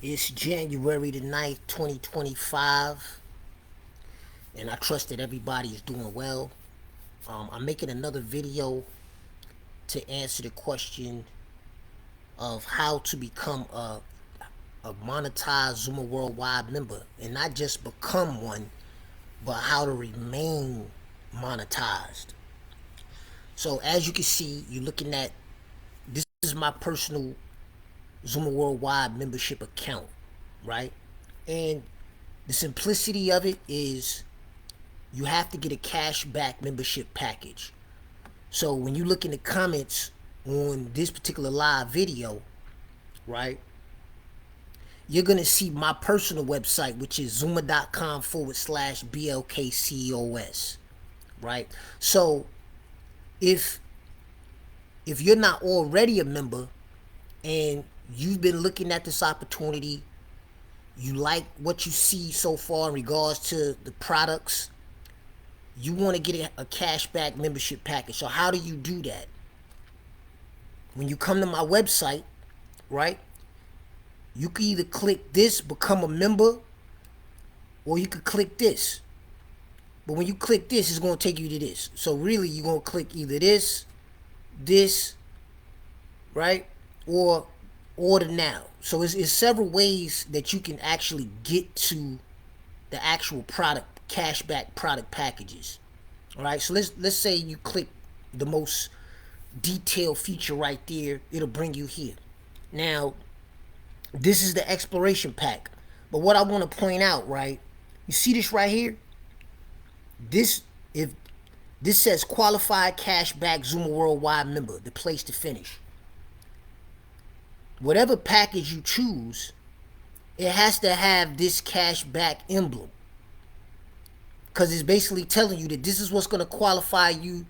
It's January the 9th, 2025, and I trust that everybody is doing well. I'm making another video to answer the question of how to become a monetized Xooma Worldwide member, and not just become one, but how to remain monetized. So as you can see, you're looking at, this is my personal Xooma Worldwide membership account, right? And the simplicity of it is you have to get a cashback membership package. So when you look in the comments on this particular live video, right, you're going to see my personal website, which is zooma.com/BLKCOS, right? So if you're not already a member and you've been looking at this opportunity, you like what you see so far in regards to the products, you want to get a cashback membership package. So how do you do that? When you come to my website, right, you can either click this, become a member, or you could click this. But when you click this, it's going to take you to this. So really, you're going to click either this, right, or order now. So it's several ways that you can actually get to the actual product, cashback product packages. All right, so let's say you click the most detailed feature right there. It'll bring you here. Now, this is the exploration pack. But what I want to point out, right, you see this right here? This says qualified cashback Xooma Worldwide member, the place to finish. Whatever package you choose, it has to have this cashback emblem, because it's basically telling you that this is what's going to qualify you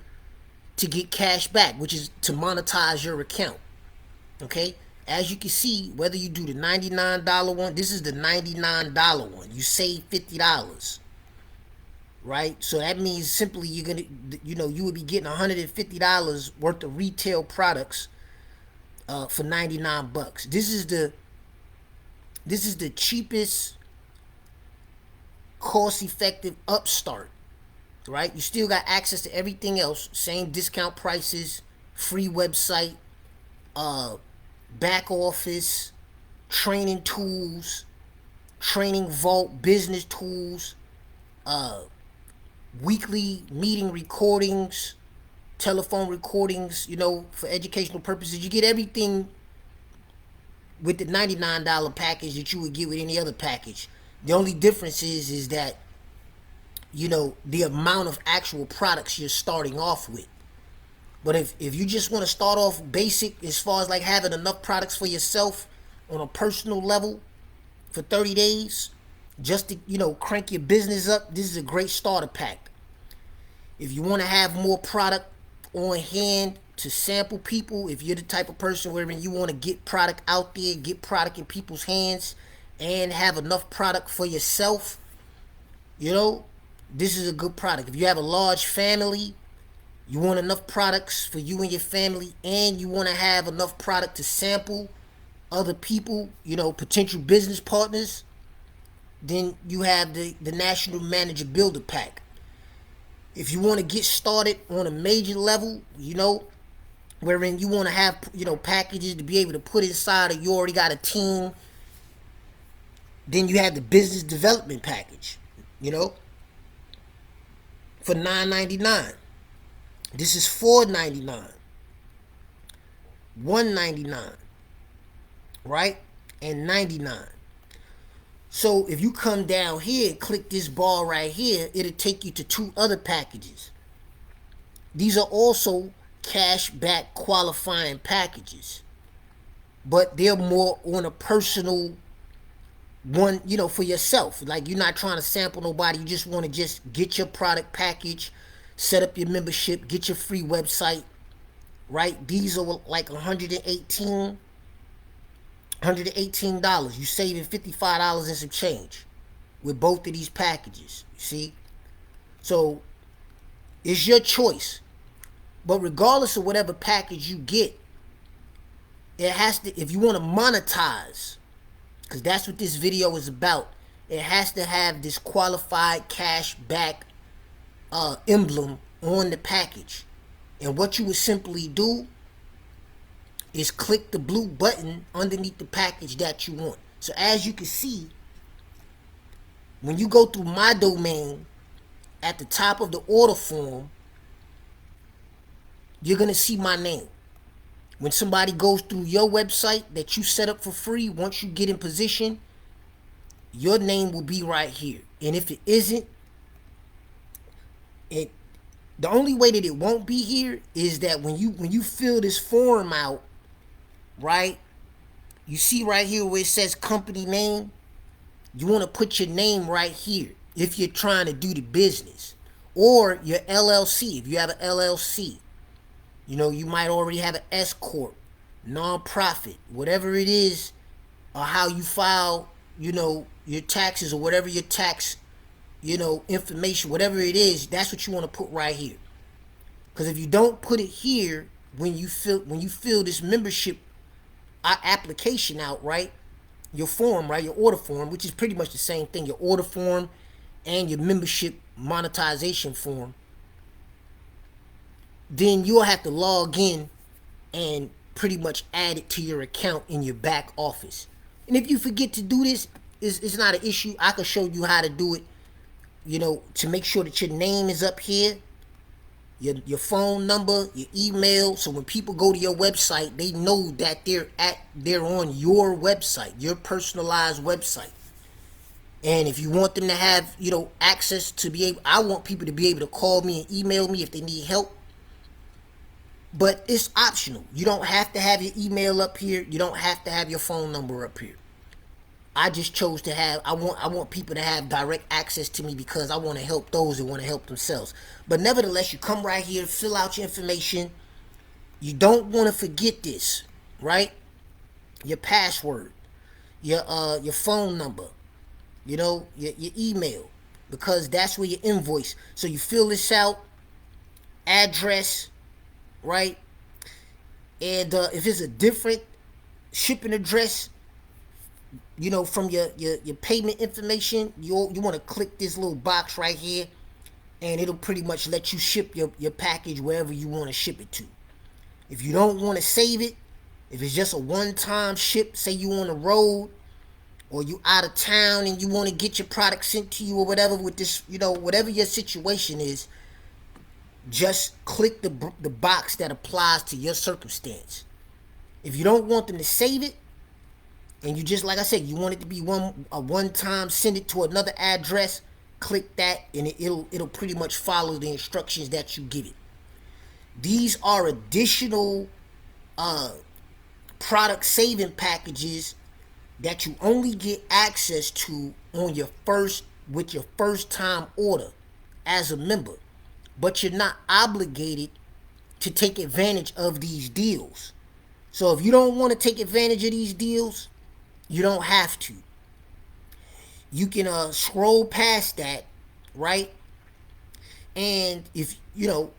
to get cash back, which is to monetize your account. Okay, as you can see, whether you do the $99 one, this is the $99 one, you save $50, right? So that means simply you're gonna, you would be getting $150 worth of retail products for 99 bucks. This is the cheapest, cost-effective upstart, right? You still got access to everything else, same discount prices, free website, back office, training tools, training vault, business tools, weekly meeting recordings, telephone recordings, for educational purposes. You get everything with the $99 package that you would get with any other package. The only difference is that, the amount of actual products you're starting off with. But if you just want to start off basic, as far as like having enough products for yourself on a personal level for 30 days, just to, crank your business up, this is a great starter pack. If you want to have more product on hand to sample people, if you're the type of person where you want to get product out there, get product in people's hands, and have enough product for yourself, this is a good product. If you have a large family, you want enough products for you and your family, and you want to have enough product to sample other people, potential business partners, then you have the National Manager Builder Pack. If you want to get started on a major level, wherein you want to have, packages to be able to put inside, or you already got a team, then you have the Business Development Package, for $9.99. This is $4.99, $1.99, right, and $99. So if you come down here and click this bar right here, it'll take you to two other packages. These are also cashback qualifying packages, but they're more on a personal one, for yourself. Like, you're not trying to sample nobody. You just want to just get your product package, set up your membership, get your free website, right? These are like $118. You saving $55 and some change with both of these packages. You see? So it's your choice. But regardless of whatever package you get, it has to, if you want to monetize, because that's what this video is about. It has to have this qualified cash back emblem on the package. And what you would simply do is click the blue button underneath the package that you want. So as you can see, when you go through my domain, at the top of the order form, you're going to see my name. When somebody goes through your website that you set up for free, once you get in position, your name will be right here. And if it isn't, the only way that it won't be here is that when you fill this form out, right? You see right here where it says company name, you want to put your name right here if you're trying to do the business, or your LLC if you have an LLC. You know, you might already have an S corp, non-profit, whatever it is, or how you file, you know, your taxes, or whatever your tax, you know, information, whatever it is, that's what you want to put right here. Because if you don't put it here when you fill this membership application out, right, your form, right, your order form, which is pretty much the same thing, your order form and your membership monetization form, then you'll have to log in and pretty much add it to your account in your back office. And if you forget to do this, it's not an issue. I can show you how to do it, you know, to make sure that your name is up here, your phone number, your email, so when people go to your website, they know that they're on your website, your personalized website. And if you want them to have, you know, access to be able, I want people to be able to call me and email me if they need help. But it's optional. You don't have to have your email up here. You don't have to have your phone number up here. I just chose to have, I want people to have direct access to me because I want to help those that want to help themselves. But nevertheless, you come right here, fill out your information. You don't want to forget this, right? Your password, your phone number, you know, your email, because that's where your invoice. So you fill this out, address, right? And if it's a different shipping address, you know, from your payment information, you want to click this little box right here, and it'll pretty much let you ship your package wherever you want to ship it to. If you don't want to save it, if it's just a one-time ship, say you on the road or you out of town and you want to get your product sent to you or whatever with this, you know, whatever your situation is, just click the box that applies to your circumstance. If you don't want them to save it, and you just, like I said, you want it to be a one-time, send it to another address, click that, and it'll pretty much follow the instructions that you give it. These are additional product saving packages that you only get access to on your first time order as a member. But you're not obligated to take advantage of these deals. So if you don't want to take advantage of these deals, you don't have to. You can scroll past that, right? And if you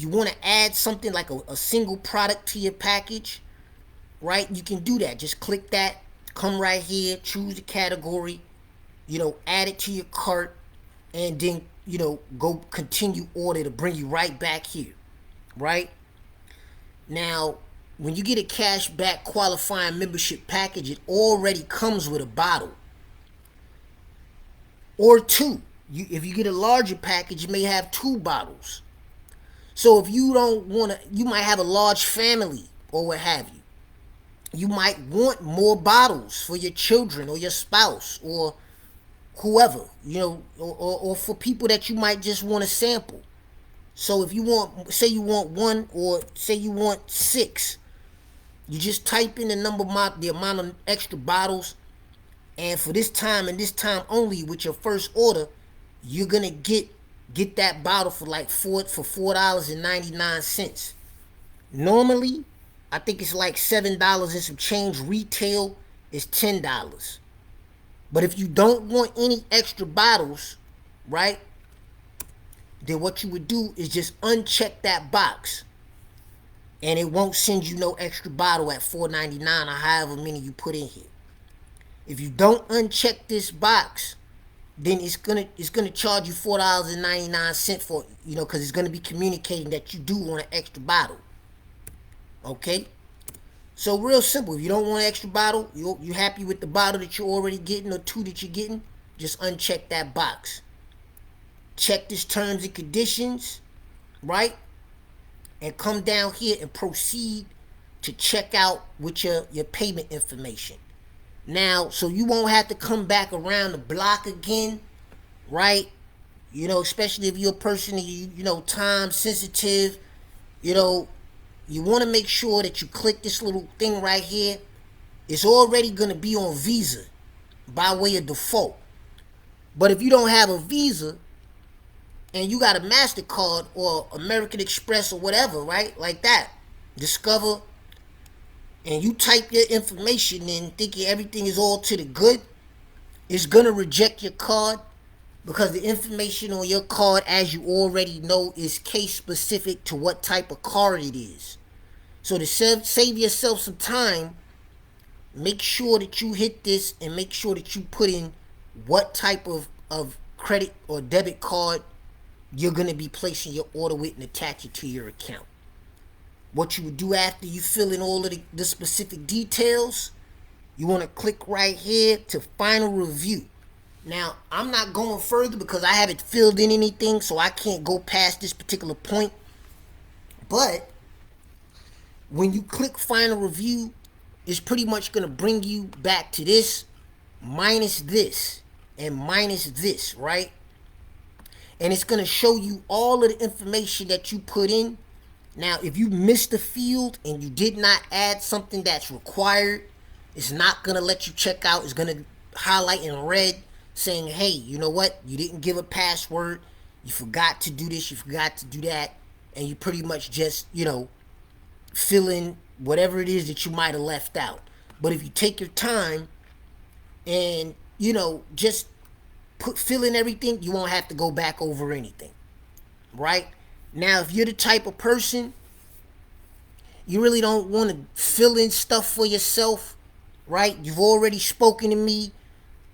want to add something like a single product to your package, right, you can do that. Just click that, come right here, choose the category, you know, add it to your cart, and then, you know, go continue order to bring you right back here, right? Now, when you get a cash back qualifying membership package, it already comes with a bottle or two. If you get a larger package, you may have 2 bottles. So if you don't want to, you might have a large family or what have you. You might want more bottles for your children or your spouse or whoever, you know, or for people that you might just want to sample. So if you want, say you want 1 or say you want 6, you just type in the amount of extra bottles, and for this time and this time only with your first order, you're gonna get that bottle for like $4.99. Normally, I think it's like $7 and some change. Retail is $10. But if you don't want any extra bottles, right, then what you would do is just uncheck that box, and it won't send you no extra bottle at $4.99 or however many you put in here. If you don't uncheck this box, then it's gonna charge you $4.99 for, because it's gonna be communicating that you do want an extra bottle. Okay, so real simple. If you don't want an extra bottle, you happy with the bottle that you're already getting or two that you're getting, just uncheck that box. Check this terms and conditions, right? And come down here and proceed to check out with your payment information. Now, so you won't have to come back around the block again, right? Especially if you're a person that time sensitive, you want to make sure that you click this little thing right here. It's already going to be on Visa by way of default. But if you don't have a Visa and you got a MasterCard or American Express or whatever, right? Like that, Discover, and you type your information in thinking everything is all to the good, it's going to reject your card because the information on your card, as you already know, is case specific to what type of card it is. So to save yourself some time, make sure that you hit this and make sure that you put in what type of credit or debit card you're going to be placing your order with and attach it to your account. What you would do after you fill in all of the specific details, you want to click right here to final review. Now, I'm not going further because I haven't filled in anything, so I can't go past this particular point. But when you click final review, it's pretty much going to bring you back to this, minus this, and minus this, right? And it's going to show you all of the information that you put in. Now, if you missed a field and you did not add something that's required, it's not going to let you check out. It's going to highlight in red saying, hey, you know what? You didn't give a password. You forgot to do this. You forgot to do that. And you pretty much just, fill in whatever it is that you might have left out. But if you take your time and, just fill in everything, you won't have to go back over anything, right? Now, if you're the type of person, you really don't want to fill in stuff for yourself, right? You've already spoken to me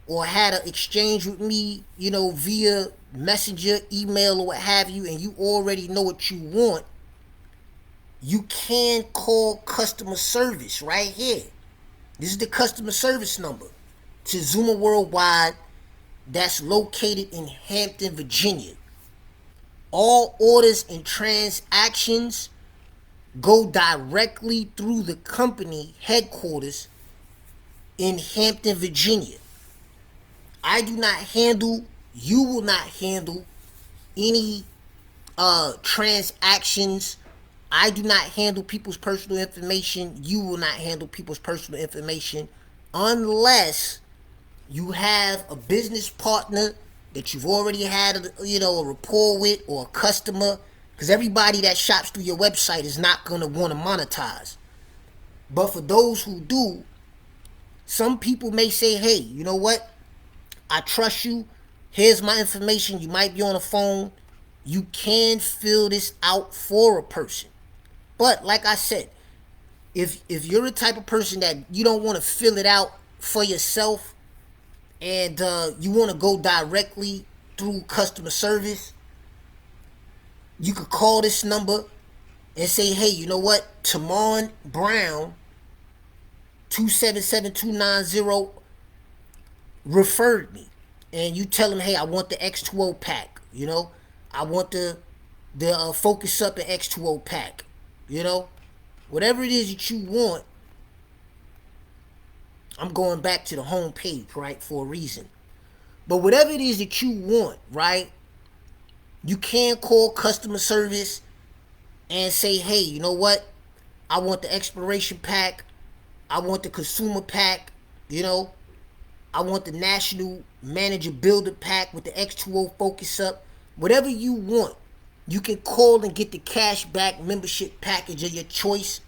or had an exchange with me, via messenger, email, or what have you, and you already know what you want. You can call customer service right here. This is the customer service number to Xooma Worldwide that's located in Hampton, Virginia. All orders and transactions go directly through the company headquarters in Hampton, Virginia. I do not handle, you will not handle any transactions. I do not handle people's personal information. You will not handle people's personal information unless you have a business partner that you've already had a rapport with, or a customer, because everybody that shops through your website is not going to want to monetize. But for those who do, some people may say, hey, you know what? I trust you. Here's my information. You might be on the phone. You can fill this out for a person. But like I said, if you're the type of person that you don't want to fill it out for yourself, and you want to go directly through customer service, you could call this number and say, hey, you know what? Timon Brown 277290 referred me. And you tell him, hey, I want the X2O pack. I want the Focus Up and X2O pack. Whatever it is that you want. I'm going back to the home page, right, for a reason. But whatever it is that you want, right, you can call customer service and say, hey, you know what? I want the Exploration pack. I want the Consumer pack. I want the National Manager Builder pack with the X2O Focus Up. Whatever you want, you can call and get the cashback membership package of your choice.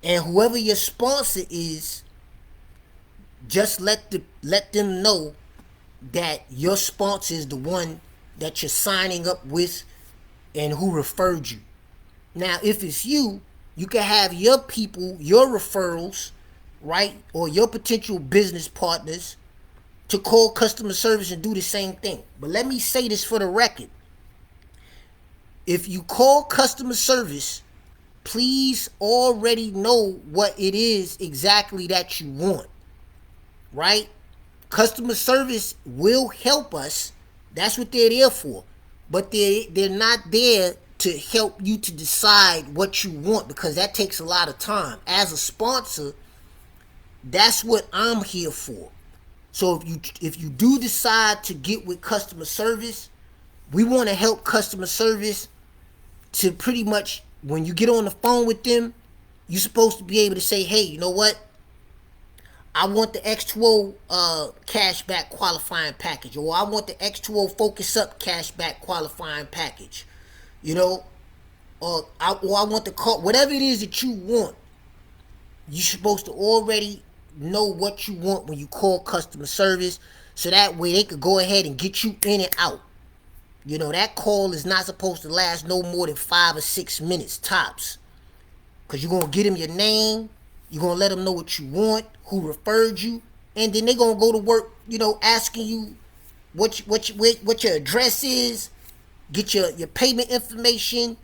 And whoever your sponsor is, just let them know that your sponsor is the one that you're signing up with and who referred you. Now, if it's you, you can have your people, your referrals, right? Or your potential business partners to call customer service and do the same thing. But let me say this for the record. If you call customer service, please already know what it is exactly that you want, right? Customer service will help us. That's what they're there for. But they're not there to help you to decide what you want, because that takes a lot of time. As a sponsor, that's what I'm here for. So if you do decide to get with customer service, we want to help customer service to pretty much, when you get on the phone with them, you're supposed to be able to say, hey, you know what? I want the X2O cashback qualifying package, or I want the X2O Focus Up cashback qualifying package, you know, or I want the call, whatever it is that you want. You're supposed to already know what you want when you call customer service, so that way they could go ahead and get you in and out. You know, that call is not supposed to last no more than 5 or 6 minutes tops, because you're going to get them your name, you're going to let them know what you want, who referred you, and then they're going to go to work, you know, asking you what your address is, get your payment information,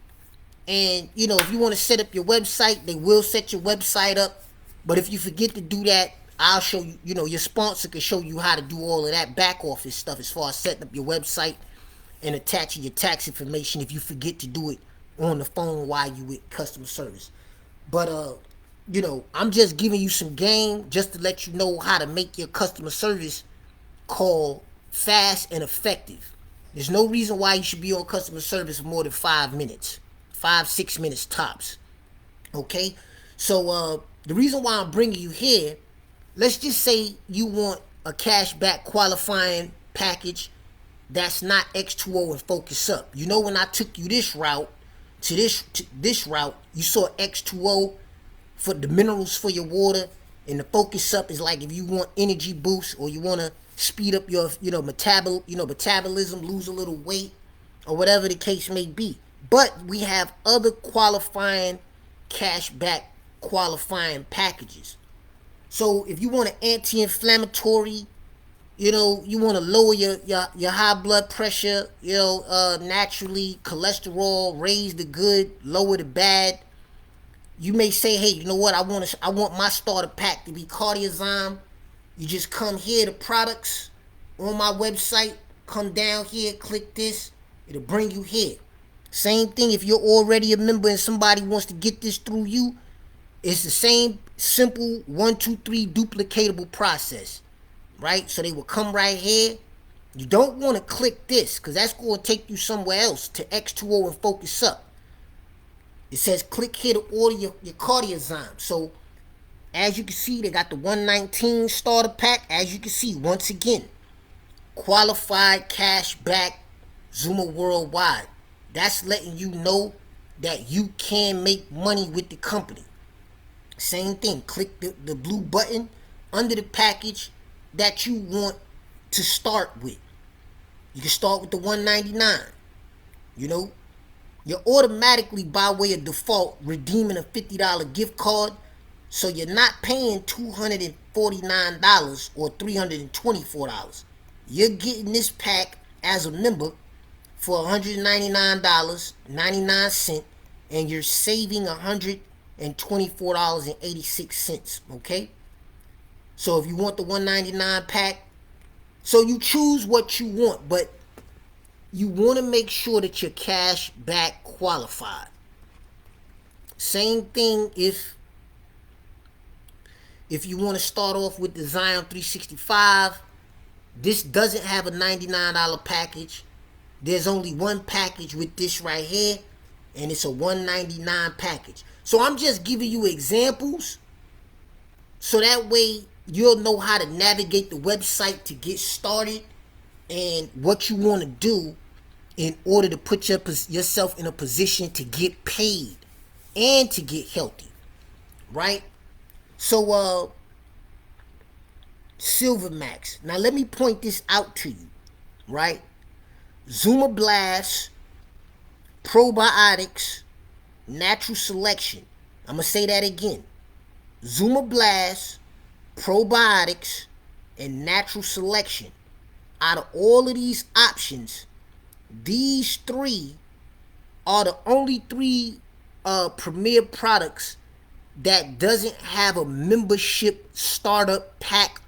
and, you know, if you want to set up your website, they will set your website up. But if you forget to do that, I'll show you, you know, your sponsor can show you how to do all of that back office stuff as far as setting up your website and attaching your tax information if you forget to do it on the phone while you with customer service. But, you know, I'm just giving you some game just to let you know how to make your customer service call fast and effective. There's no reason why you should be on customer service for more than 5 minutes. 5-6 minutes tops. Okay? So, the reason why I'm bringing you here, let's just say you want a cashback qualifying package that's not X2O and Focus Up. You know, when I took you this route, to this route, you saw X2O for the minerals for your water, and the Focus Up is like if you want energy boost, or you want to speed up your, you know, metabolism, lose a little weight, or whatever the case may be. But we have other qualifying cashback qualifying packages. So if you want an anti-inflammatory, you know, you want to lower your high blood pressure, you know, naturally, cholesterol, raise the good, lower the bad. You may say, hey, you know what, I want my starter pack to be Cardiozyme. You just come here to products on my website, come down here, click this, it'll bring you here. Same thing if you're already a member and somebody wants to get this through you. It's the same simple 1, 2, 3 duplicatable process, right? So they will come right here. You don't want to click this, because that's going to take you somewhere else to X2O and Focus Up. It says click here to order your Cardiozyme. So as you can see, they got the 119 starter pack. As you can see, once again, qualified cash back Xooma Worldwide. That's letting you know that you can make money with the company. Same thing, click the blue button under the package that you want to start with. You can start with the 199. You know, you're automatically, by way of default, redeeming a $50 gift card. So you're not paying $249 or $324. You're getting this pack as a member for $199.99, and you're saving $124.86. Okay? So if you want the 199 pack, so you choose what you want, but you want to make sure that you're cash back qualified. Same thing if you want to start off with the Zion 365. This doesn't have a $99 package. There's only one package with this right here, and it's a $199 package. So I'm just giving you examples, so that way you'll know how to navigate the website to get started, and what you want to do in order to put yourself in a position to get paid and to get healthy, right? So, Silver Max. Now let me point this out to you, right? Xooma Blast, Probiotics, Natural Selection. I'm going to say that again. Xooma Blast, probiotics, and natural selection. Out of all of these options, these three are the only three premier products that doesn't have a membership startup pack,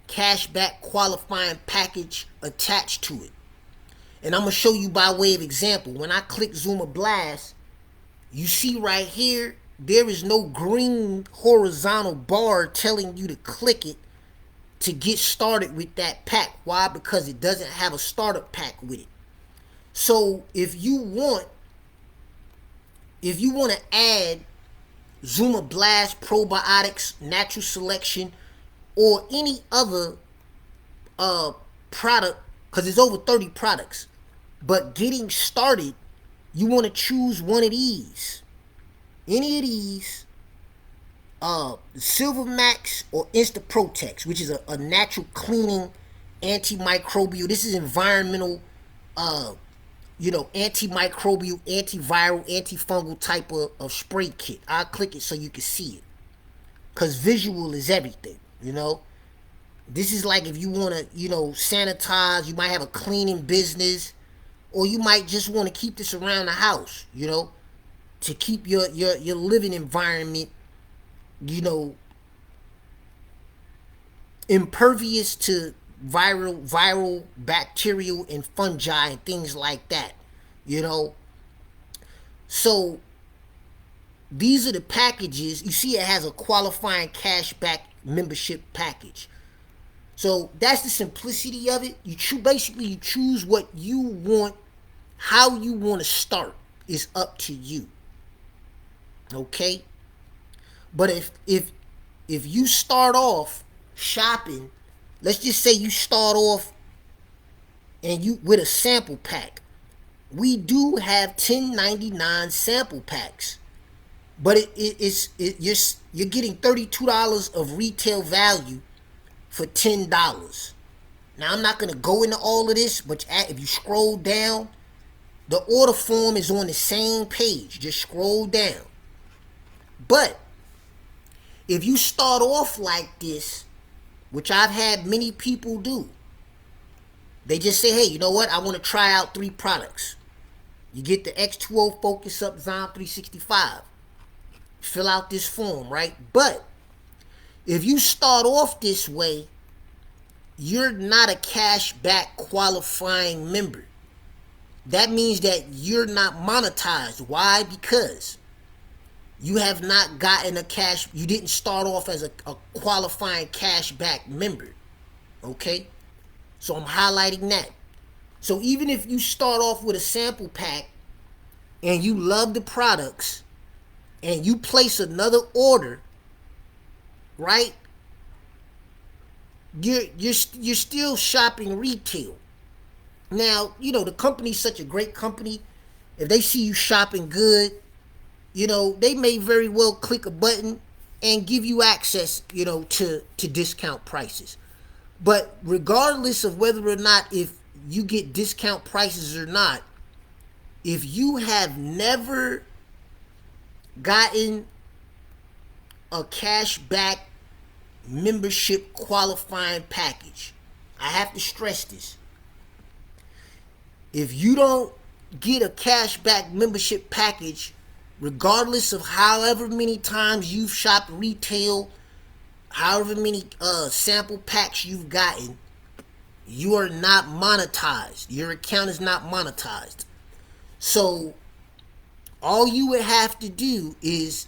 cashback qualifying package attached to it. And I'm going to show you by way of example. When I click Xooma Blast, you see right here, there is no green horizontal bar telling you to click it to get started with that pack. Why? Because it doesn't have a startup pack with it. So if you want to add Xooma Blast, probiotics, natural selection, or any other product, because there's over 30 products, but getting started, you want to choose one of these. Any of these, Silver Max or Insta Protex, which is a natural cleaning antimicrobial. This is environmental, antimicrobial, antiviral, antifungal type of spray kit. I'll click it so you can see it, because visual is everything. This is like if you want to, sanitize. You might have a cleaning business, or you might just want to keep this around the house, to keep your living environment, impervious to viral, bacterial, and fungi and things like that, So these are the packages. You see it has a qualifying cashback membership package. So that's the simplicity of it. Basically you choose what you want, how you want to start is up to you. Okay? But if you start off shopping, let's just say you start off and you with a sample pack. We do have $10.99 sample packs, but you're getting $32 of retail value for $10. Now I'm not gonna go into all of this, but if you scroll down, the order form is on the same page. Just scroll down. But if you start off like this, which I've had many people do, they just say, hey, you know what? I want to try out 3 products. You get the X2O Focus Up Xoom 365. Fill out this form, right? But if you start off this way, you're not a cashback qualifying member. That means that you're not monetized. Why? Because you have not gotten you didn't start off as a qualifying cashback member. Okay? So I'm highlighting that. So even if you start off with a sample pack and you love the products and you place another order, right? You're still shopping retail. Now, the company's such a great company. If they see you shopping good, they may very well click a button and give you access, to discount prices. But regardless of whether or not if you get discount prices or not, if you have never gotten a cashback membership qualifying package, I have to stress this. If you don't get a cashback membership package, regardless of however many times you've shopped retail, however many sample packs you've gotten, you are not monetized. Your account is not monetized. So all you would have to do is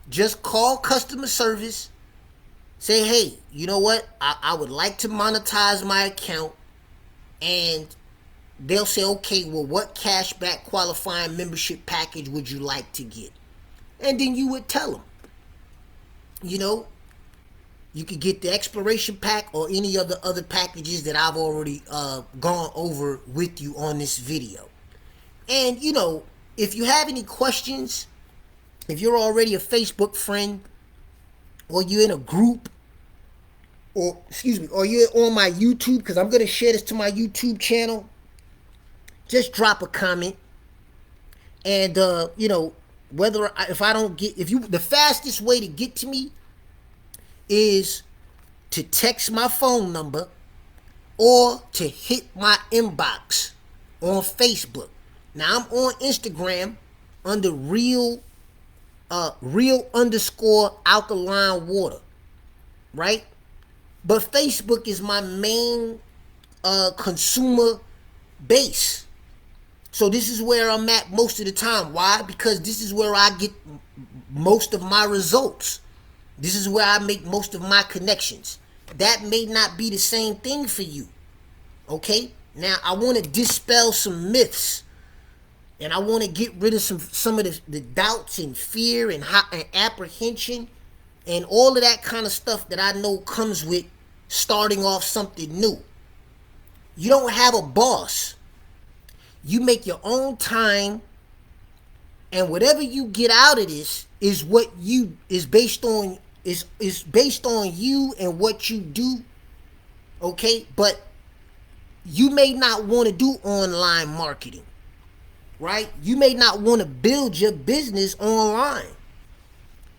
just call customer service, say, hey, you know what? I would like to monetize my account. And they'll say, okay, well, what cashback qualifying membership package would you like to get? And then you would tell them, you could get the exploration pack or any of the other packages that I've already gone over with you on this video. And, if you have any questions, if you're already a Facebook friend, or you're in a group, or you're on my YouTube, because I'm going to share this to my YouTube channel, just drop a comment. And, the fastest way to get to me is to text my phone number or to hit my inbox on Facebook. Now I'm on Instagram under real underscore alkaline water, right? But Facebook is my main consumer base. So this is where I'm at most of the time. Why? Because this is where I get most of my results. This is where I make most of my connections. That may not be the same thing for you. Okay? Now I want to dispel some myths. And I want to get rid of some of the doubts and fear and apprehension and all of that kind of stuff that I know comes with starting off something new. You don't have a boss. You make your own time, and whatever you get out of this is what you is based on based on you and what you do. Okay? But you may not want to do online marketing. Right? You may not want to build your business online.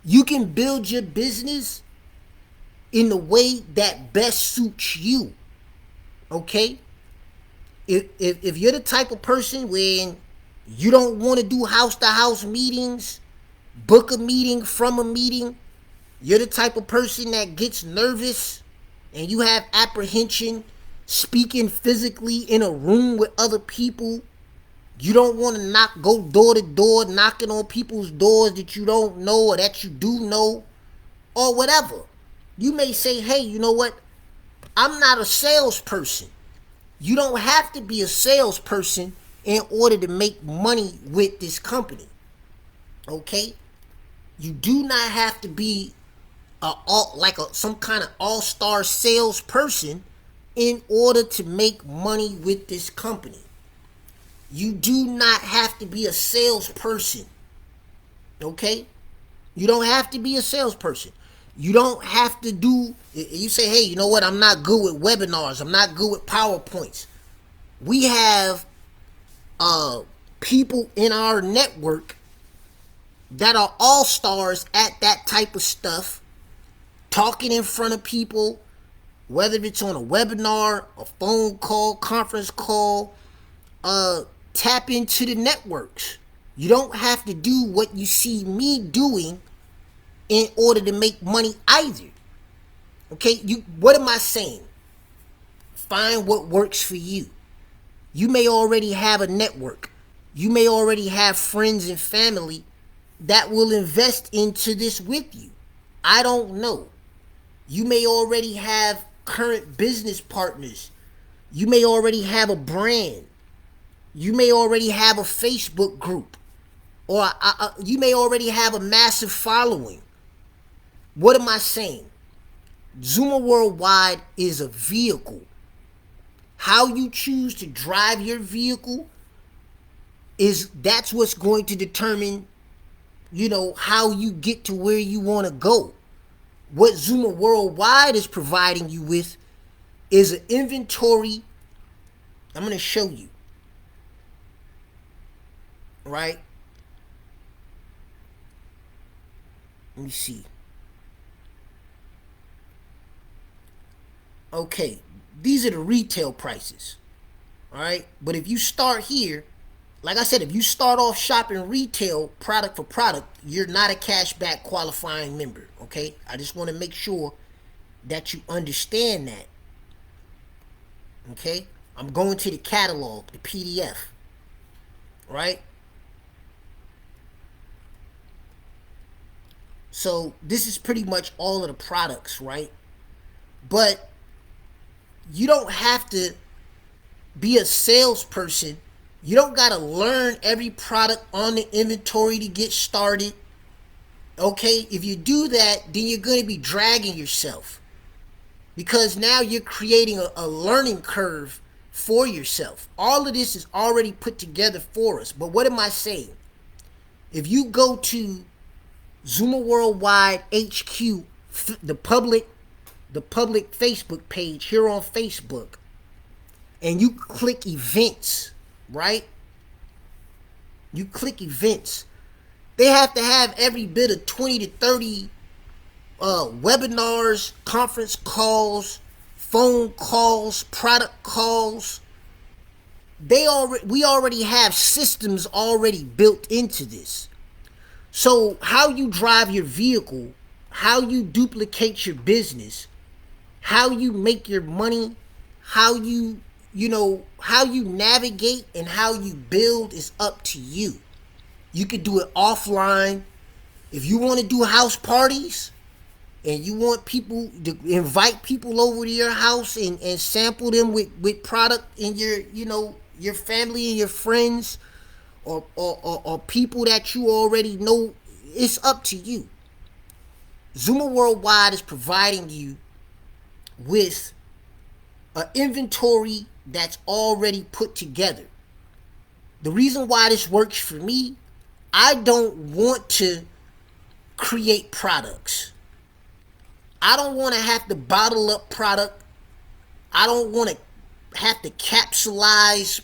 You can build your business in the way that best suits you. Okay? If you're the type of person when you don't want to do house-to-house meetings, book a meeting from a meeting, you're the type of person that gets nervous and you have apprehension speaking physically in a room with other people. You don't want to go door to door, knocking on people's doors that you don't know or that you do know, or whatever. You may say, hey, you know what? I'm not a salesperson. You don't have to be a salesperson in order to make money with this company. Okay? You do not have to be some kind of all-star salesperson in order to make money with this company. You do not have to be a salesperson. Okay? You don't have to be a salesperson. You don't have to do, you say, hey, you know what? I'm not good with webinars. I'm not good with PowerPoints. We have people in our network that are all-stars at that type of stuff, talking in front of people, whether it's on a webinar, a phone call, conference call, tap into the networks. You don't have to do what you see me doing in order to make money either. Okay, what am I saying? Find what works for you. You may already have a network. You may already have friends and family that will invest into this with you. I don't know. You may already have current business partners. You may already have a brand. You may already have a Facebook group, or you may already have a massive following. What am I saying? Xooma Worldwide is a vehicle. How you choose to drive your vehicle that's what's going to determine, how you get to where you want to go. What Xooma Worldwide is providing you with is an inventory. I'm going to show you. Right? Let me see. Okay, these are the retail prices. All right, but if you start here, like I said, if you start off shopping retail product for product, you're not a cashback qualifying member. Okay, I just want to make sure that you understand that. Okay, I'm going to the catalog, the PDF. Right? So this is pretty much all of the products, right? But you don't have to be a salesperson. You don't got to learn every product on the inventory to get started. Okay? If you do that, then you're going to be dragging yourself. Because now you're creating a learning curve for yourself. All of this is already put together for us. But what am I saying? If you go to Xooma Worldwide HQ, the public Facebook page here on Facebook, and you click events, right? You click events. They have to have every bit of 20 to 30 webinars, conference calls, phone calls, product calls. We already have systems already built into this. So how you drive your vehicle, how you duplicate your business, how you make your money, how how you navigate and how you build is up to you. You could do it offline. If you want to do house parties and you want people to invite people over to your house and sample them with product in your family and your friends or people that you already know, it's up to you. Xooma Worldwide is providing you with an inventory that's already put together. The reason why this works for me, I don't want to create products. I don't want to have to bottle up product. I don't want to have to capsulize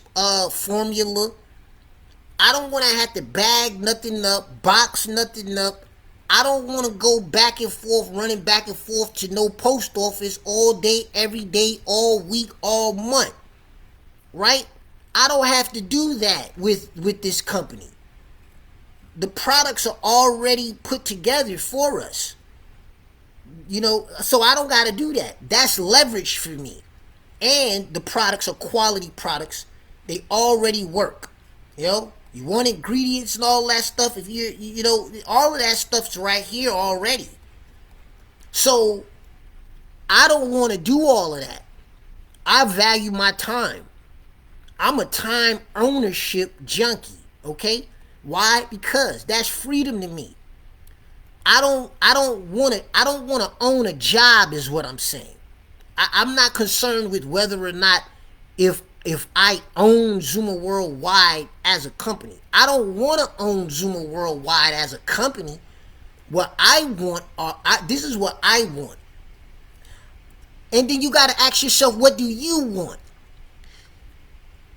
formula. I don't want to have to bag nothing up, box nothing up. I don't want to go back and forth, running back and forth to no post office all day, every day, all week, all month. Right? I don't have to do that with this company. The products are already put together for us. So I don't got to do that. That's leverage for me. And the products are quality products. They already work. You want ingredients and all that stuff. If all of that stuff's right here already. So I don't want to do all of that. I value my time. I'm a time ownership junkie. Okay? Why? Because that's freedom to me. I don't want to own a job is what I'm saying. I'm not concerned with whether or not if I own Xooma Worldwide as a company. I don't want to own Xooma Worldwide as a company. What I want this is what I want. And then you got to ask yourself, what do you want?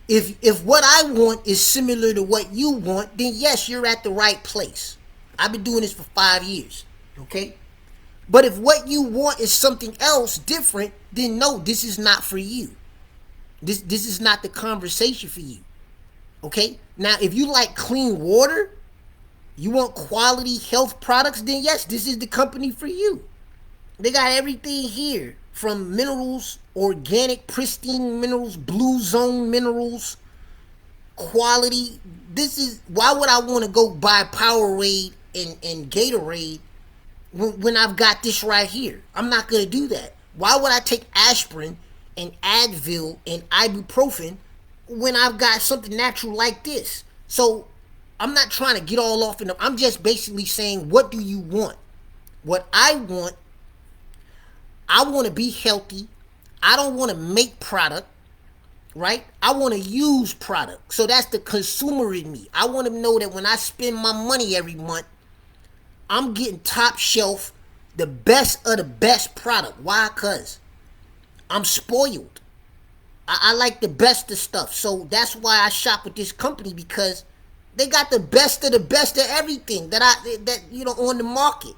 If what I want is similar to what you want, then yes, you're at the right place. I've been doing this for 5 years, okay? But if what you want is something else different, then no, this is not for you. This is not the conversation for you, okay? Now, if you like clean water, you want quality health products, then yes, this is the company for you. They got everything here, from minerals, organic, pristine minerals, blue zone minerals, quality. Why would I want to go buy Powerade and Gatorade when I've got this right here? I'm not going to do that. Why would I take aspirin and Advil and ibuprofen when I've got something natural like this? So I'm not trying to get all off in them. I'm just basically saying, what do you want? What I want to be healthy. I don't want to make product, right? I want to use product. So that's the consumer in me. I want to know that when I spend my money every month, I'm getting top shelf, the best of the best product. Why? Because I'm spoiled. I like the best of stuff. So that's why I shop with this company, because they got the best of everything that on the market.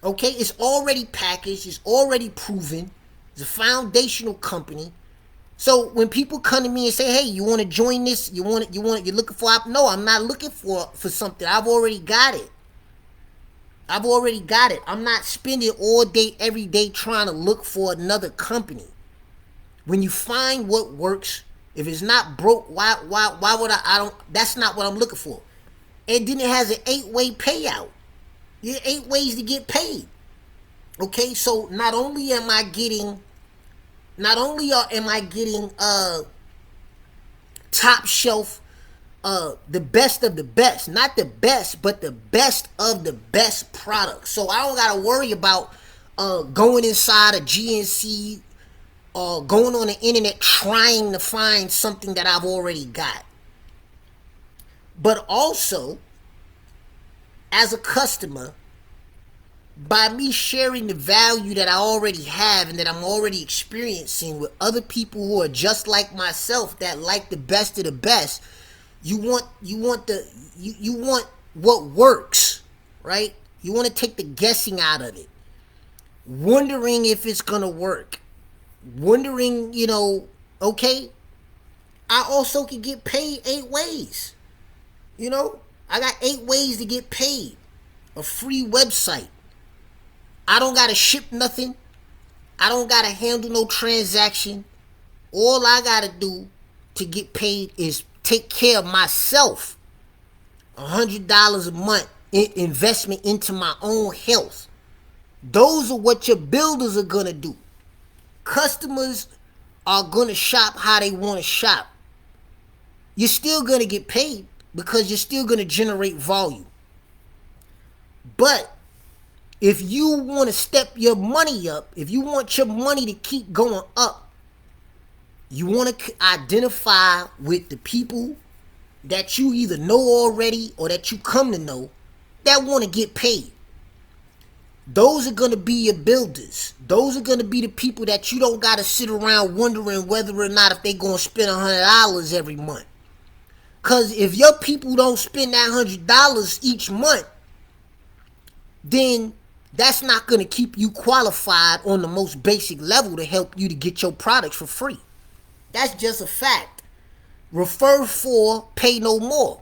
Okay, it's already packaged, it's already proven. It's a foundational company. So when people come to me and say, "Hey, you want to join this? You're looking for?" No, I'm not looking for something. I've already got it. I'm not spending all day, every day trying to look for another company. When you find what works, if it's not broke, why would that's not what I'm looking for. And then it has an 8-way payout. There are 8 ways to get paid. Okay, so not only am I getting top shelf, the best of the best, not the best, but the best of the best products. So I don't gotta worry about going inside a GNC or going on the internet trying to find something that I've already got. But also, as a customer, by me sharing the value that I already have and that I'm already experiencing with other people who are just like myself, that like the best of the best, you want what works, right? You want to take the guessing out of it. wondering if it's gonna work, wondering, okay, I also can get paid 8 ways. I got 8 ways to get paid. A free website. I don't gotta ship nothing. I don't gotta handle no transaction. All I gotta do to get paid is take care of myself. $100 a month investment into my own health. Those are what your builders are gonna do. Customers are gonna shop how they want to shop. You're still gonna get paid because you're still gonna generate volume. But if you want to step your money up, if you want your money to keep going up, you want to identify with the people that you either know already or that you come to know that want to get paid. Those are going to be your builders. Those are going to be the people that you don't got to sit around wondering whether or not if they going to spend $100 every month. Because if your people don't spend that $100 each month, then that's not going to keep you qualified on the most basic level to help you to get your products for free. That's just a fact. Refer for, pay no more.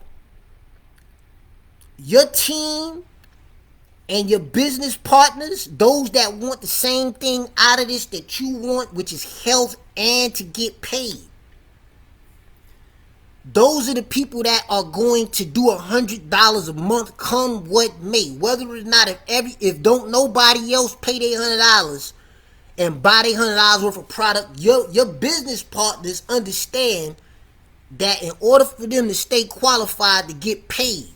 Your team and your business partners, those that want the same thing out of this that you want, which is health and to get paid. Those are the people that are going to do $100 a month come what may. Whether or not if don't nobody else pay their $100 and buy their $100 worth of product, your business partners understand that in order for them to stay qualified to get paid,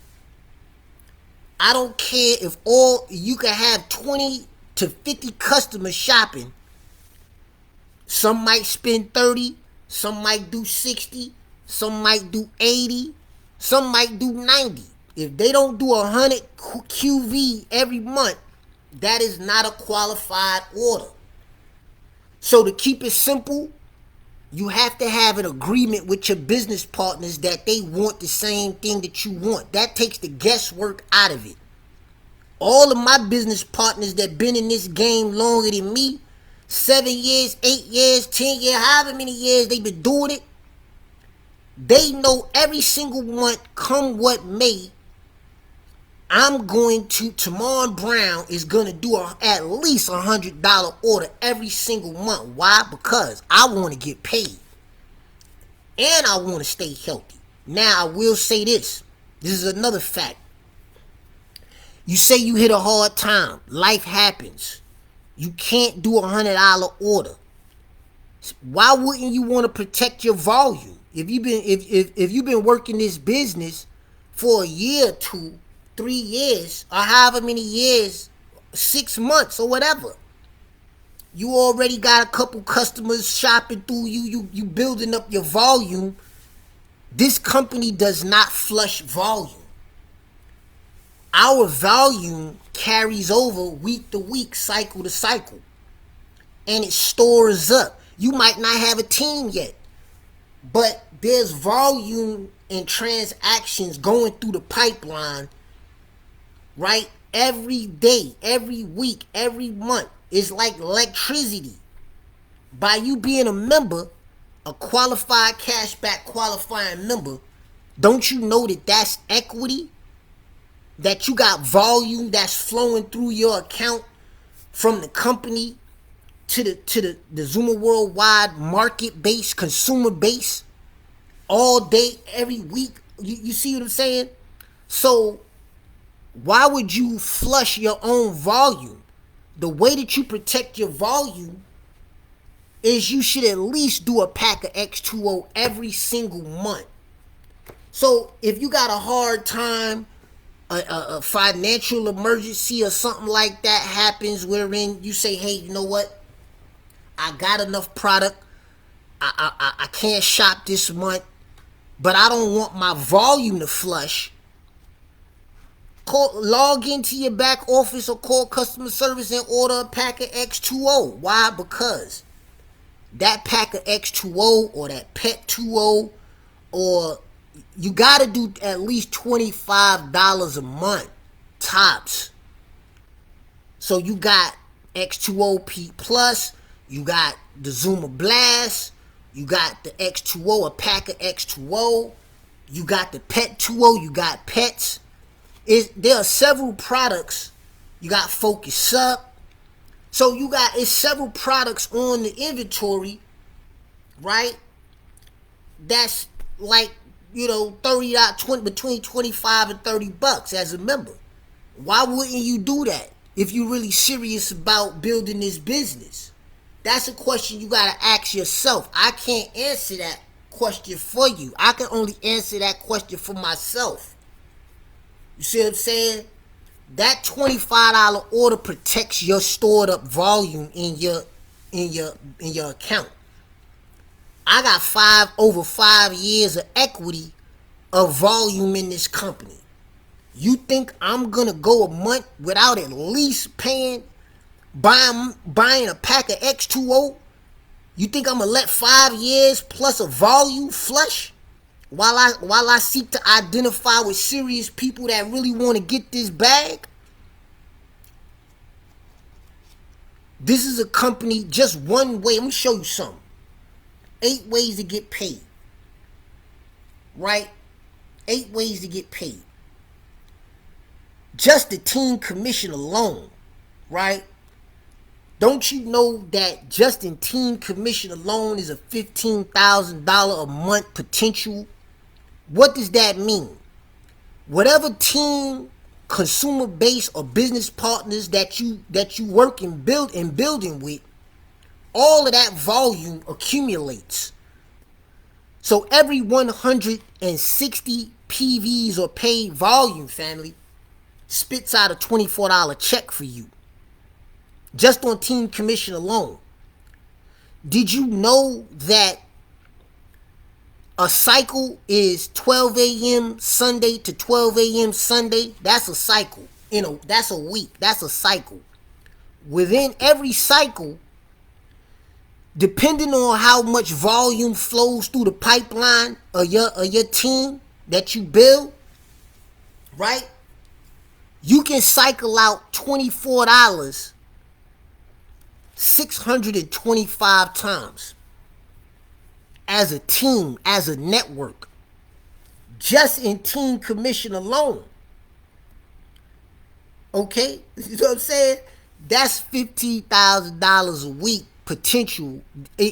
I don't care if you can have 20 to 50 customers shopping. Some might spend 30, some might do 60, some might do 80, some might do 90. If they don't do 100 QV every month, that is not a qualified order. So to keep it simple, you have to have an agreement with your business partners that they want the same thing that you want. That takes the guesswork out of it. All of my business partners that been in this game longer than me, 7 years, 8 years, 10 years, however many years they've been doing it, they know every single month, come what may, I'm going to, Timon Brown is going to do at least $100 order every single month. Why? Because I want to get paid. And I want to stay healthy. Now, I will say this. This is another fact. You say you hit a hard time. Life happens. You can't do $100 order. Why wouldn't you want to protect your volume? If you've been working this business for a year, 2, 3 years, or however many years, 6 months or whatever, you already got a couple customers shopping through you. You building up your volume. This company does not flush volume. Our volume carries over week to week, cycle to cycle, and it stores up. You might not have a team yet, but there's volume and transactions going through the pipeline, right? Every day, every week, every month. It's like electricity. By you being a member, a qualified cashback qualifying member, don't you know that that's equity? That you got volume that's flowing through your account from the company to the Xooma Worldwide market base, consumer base, all day, every week. You see what I'm saying? So why would you flush your own volume? The way that you protect your volume is you should at least do a pack of X2O every single month. So if you got a hard time, a financial emergency or something like that happens wherein you say, hey, you know what? I got enough product. I can't shop this month, but I don't want my volume to flush. Log into your back office or call customer service and order a pack of X2O. Why? Because that pack of X2O or that Pet 2O, or you got to do at least $25 a month tops. So you got, X2O Plus, you got the Xooma Blast, you got the X2O, a pack of X2O, you got the Pet 2O, you got pets. There are several products. You got Focus Up. So it's several products on the inventory, right? That's like, between 25 and 30 bucks as a member. Why wouldn't you do that if you're really serious about building this business? That's a question you gotta ask yourself. I can't answer that question for you. I can only answer that question for myself. You see what I'm saying? That $25 order protects your stored up volume in your account. I got over 5 years of equity of volume in this company. You think I'm gonna go a month without at least buying a pack of X2O? You think I'm gonna let 5 years plus a volume flush while I seek to identify with serious people that really want to get this bag? This is a company, just one way. Let me show you something. 8 ways to get paid. Right? 8 ways to get paid. Just the team commission alone, right? Don't you know that just in team commission alone is a $15,000 a month potential? What does that mean? Whatever team, consumer base, or business partners that you work and building with, all of that volume accumulates. So every 160 PVs or paid volume, family, spits out a $24 check for you. Just on team commission alone. Did you know that a cycle is 12 a.m. Sunday to 12 a.m. Sunday? That's a cycle. That's a week. That's a cycle. Within every cycle, depending on how much volume flows through the pipeline of your team that you build, right? You can cycle out $24 625 times as a team, as a network, just in team commission alone. Okay? You know what I'm saying? That's $15,000 a week potential,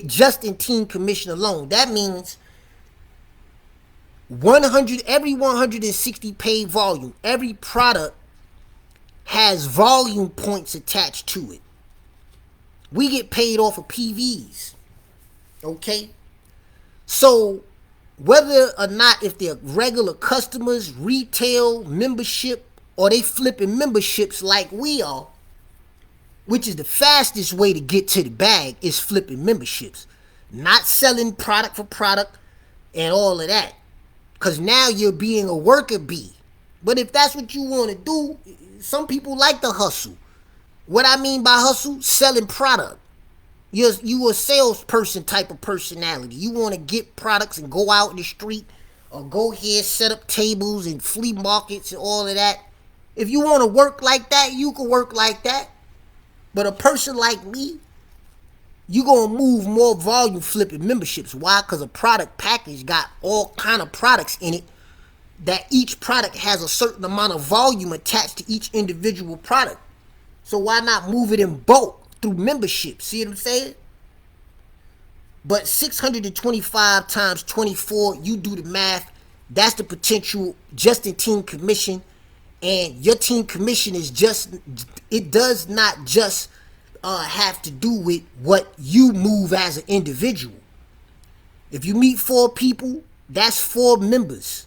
just in team commission alone. That means every 160 paid volume, every product has volume points attached to it. We get paid off of PVs. Okay? So whether or not, if they're regular customers, retail, membership, or they flipping memberships like we are, which is the fastest way to get to the bag, is flipping memberships. Not selling product for product and all of that. Because now you're being a worker bee. But if that's what you want to do, some people like to hustle. What I mean by hustle, selling product. You a salesperson type of personality. You want to get products and go out in the street or go here, set up tables and flea markets and all of that. If you want to work like that, you can work like that. But a person like me, you going to move more volume flipping memberships. Why? Because a product package got all kind of products in it, that each product has a certain amount of volume attached to each individual product. So why not move it in bulk through membership? See what I'm saying? But 625 times 24, you do the math. That's the potential just in team commission. And your team commission is it does not just have to do with what you move as an individual. If you meet 4 people, that's 4 members.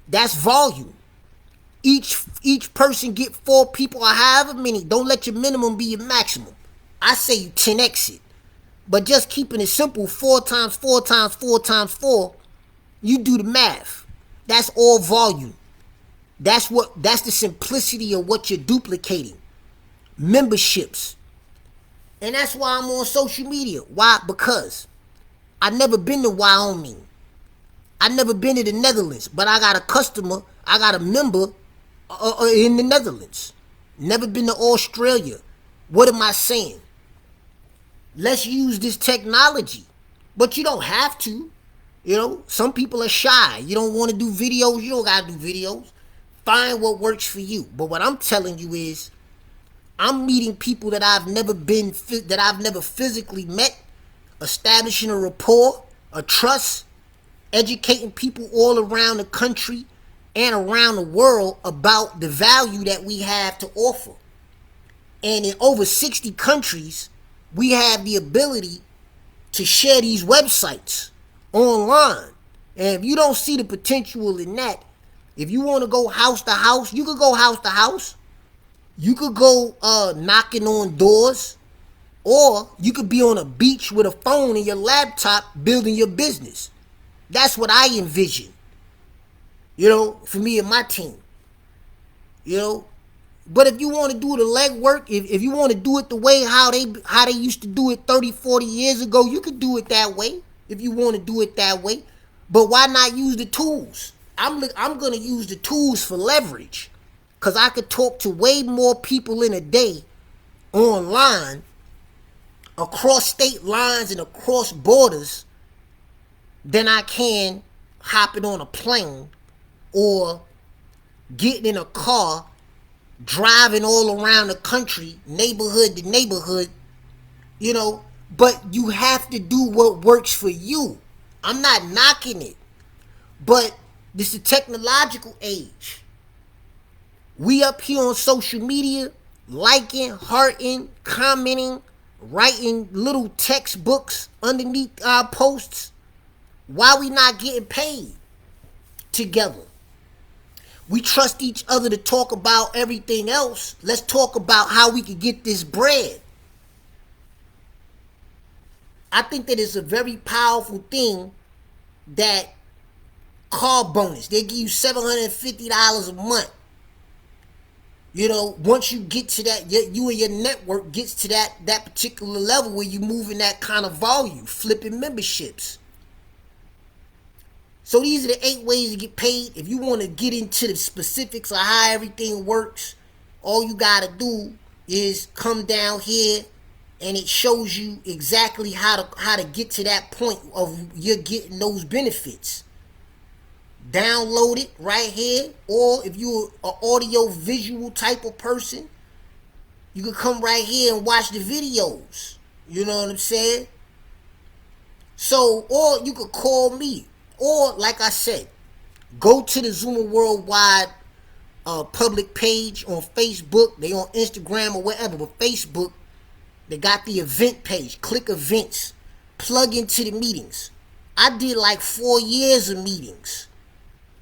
That's volume. Each person get 4 people or however many. Don't let your minimum be your maximum. I say you 10x it. But just keeping it simple, 4 times 4 times 4 times 4, you do the math. That's all volume. That's the simplicity of what you're duplicating. Memberships. And that's why I'm on social media. Why? Because I've never been to Wyoming. I've never been to the Netherlands. But I got a customer, I got a member in the Netherlands. Never been to Australia. What am I saying? Let's use this technology. But you don't have to. You know, some people are shy. You don't want to do videos. You don't got to do videos. Find what works for you. But what I'm telling you is, I'm meeting people that I've never physically met, establishing a rapport, a trust, educating people all around the country and around the world about the value that we have to offer. And in over 60 countries, we have the ability to share these websites online. And if you don't see the potential in that, if you want to go house to house, you could go house to house. You could go knocking on doors, or you could be on a beach with a phone and your laptop building your business. That's what I envision, you know, for me and my team, you know. But if you want to do the legwork, if you want to do it the way how they used to do it 30, 40 years ago, you could do it that way if you want to do it that way. But why not use the tools? I'm going to use the tools for leverage, because I could talk to way more people in a day online, across state lines and across borders, than I can hopping on a plane or getting in a car, driving all around the country, neighborhood to neighborhood, you know. But you have to do what works for you. I'm not knocking it, but this is a technological age. We up here on social media, liking, hearting, commenting, writing little textbooks underneath our posts. Why we not getting paid together? We trust each other to talk about everything else. Let's talk about how we can get this bread. I think that it's a very powerful thing, that car bonus. They give you $750 a month. You know, once you get to that, you and your network gets to that particular level where you move in that kind of volume, flipping memberships. So these are the 8 ways to get paid. If you want to get into the specifics of how everything works, all you got to do is come down here, and it shows you exactly how to get to that point of you're getting those benefits. Download it right here, or if you're an audio visual type of person, you can come right here and watch the videos. You know what I'm saying? So, or you could call me, or like I said, go to the Xooma Worldwide public page on Facebook. They on Instagram or wherever, but Facebook, they got the event page. Click events, plug into the meetings. I did like 4 years of meetings.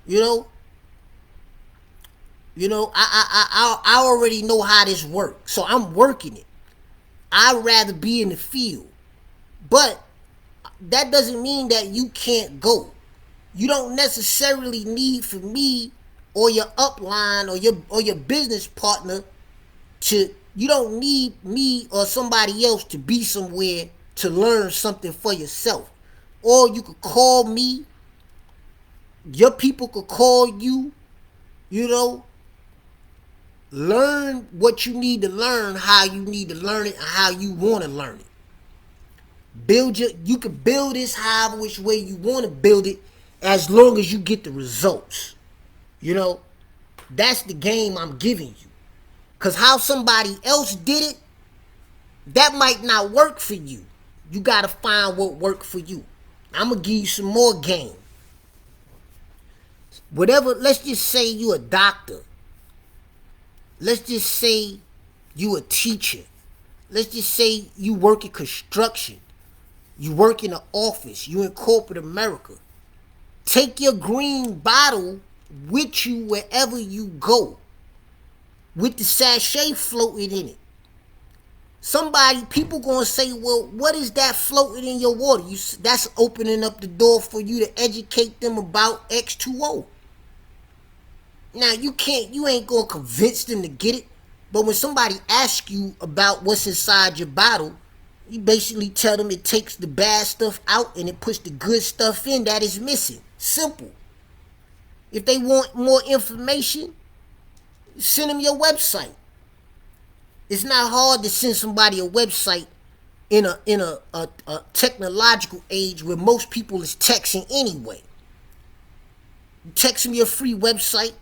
You know, I already know how this works, so I'm working it. I'd rather be in the field, but that doesn't mean that you can't go. You don't necessarily need for me or your upline or your business partner to. You don't need me or somebody else to be somewhere to learn something for yourself. Or you could call me. Your people could call you, you know. Learn what you need to learn, how you need to learn it, and how you want to learn it. You can build this however which way you want to build it, as long as you get the results. You know, that's the game I'm giving you. Because how somebody else did it, that might not work for you. You got to find what worked for you. I'm going to give you some more game. Whatever, let's just say you a doctor. Let's just say you a teacher. Let's just say you work in construction. You work in an office. You in corporate America. Take your green bottle with you wherever you go, with the sachet floating in it. People gonna say, well, what is that floating in your water? That's opening up the door for you to educate them about X2O. Now, you ain't gonna convince them to get it, but when somebody asks you about what's inside your bottle, you basically tell them it takes the bad stuff out and it puts the good stuff in that is missing. Simple. If they want more information, send them your website. It's not hard to send somebody a website in a technological age where most people is texting anyway. You text me a free website,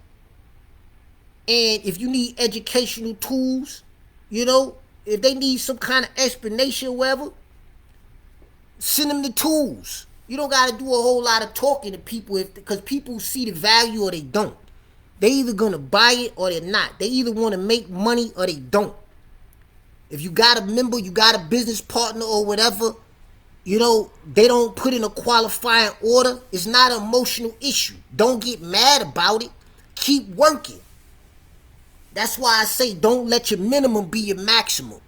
and if you need educational tools, if they need some kind of explanation or whatever, send them the tools. You don't got to do a whole lot of talking to people because people see the value or they don't. They either going to buy it or they're not. They either want to make money or they don't. If you got a member, you got a business partner or whatever, they don't put in a qualifying order. It's not an emotional issue. Don't get mad about it. Keep working. That's why I say don't let your minimum be your maximum.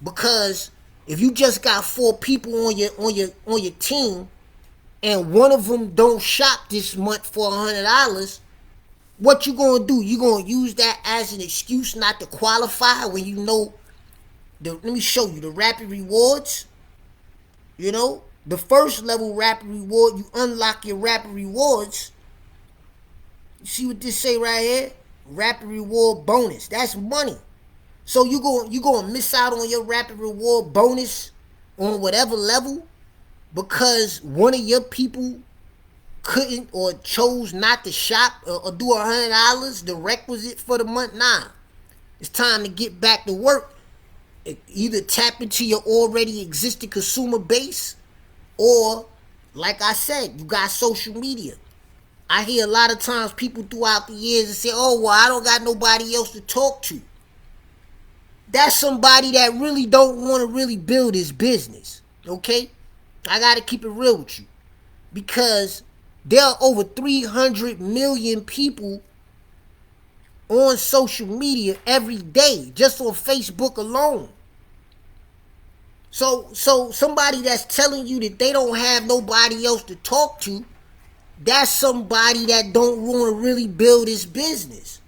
Because if you just got 4 people on your team and one of them don't shop this month for $100, what you gonna do? You gonna use that as an excuse not to qualify when you know let me show you the rapid rewards. The first level rapid reward, you unlock your rapid rewards. You see what this say right here? Rapid reward bonus. That's money. So you gonna miss out on your rapid reward bonus on whatever level because one of your people couldn't or chose not to shop or do $100, the requisite for the month. Nah, it's time to get back to work. Either tap into your already existing consumer base, or like I said, you got social media. I hear a lot of times people throughout the years and say, oh, well, I don't got nobody else to talk to. That's somebody that really don't want to really build his business. Okay? I got to keep it real with you. Because there are over 300 million people on social media every day, just on Facebook alone. So somebody that's telling you that they don't have nobody else to talk to, that's somebody that don't want to really build his business.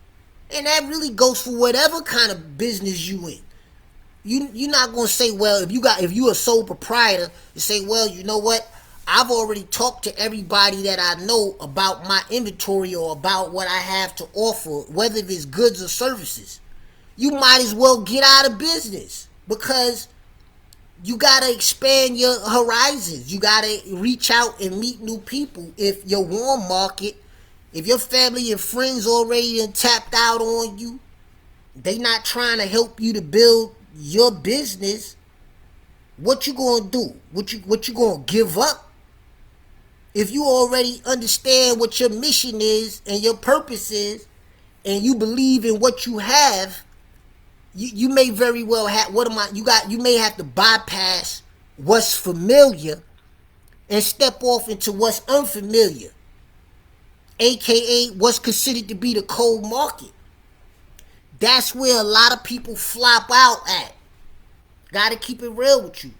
And that really goes for whatever kind of business you in. You're not going to say, well, if you a sole proprietor, you say, well, you know what? I've already talked to everybody that I know about my inventory or about what I have to offer, whether it's goods or services. You might as well get out of business because you got to expand your horizons. You got to reach out and meet new people. If your warm market, if your family and friends already done tapped out on you, they not trying to help you to build your business, what you going to do? What you going to give up? If you already understand what your mission is and your purpose is, and you believe in what you have, you may very well have, you may have to bypass what's familiar and step off into what's unfamiliar, aka what's considered to be the cold market. That's where a lot of people flop out at. Gotta keep it real with you.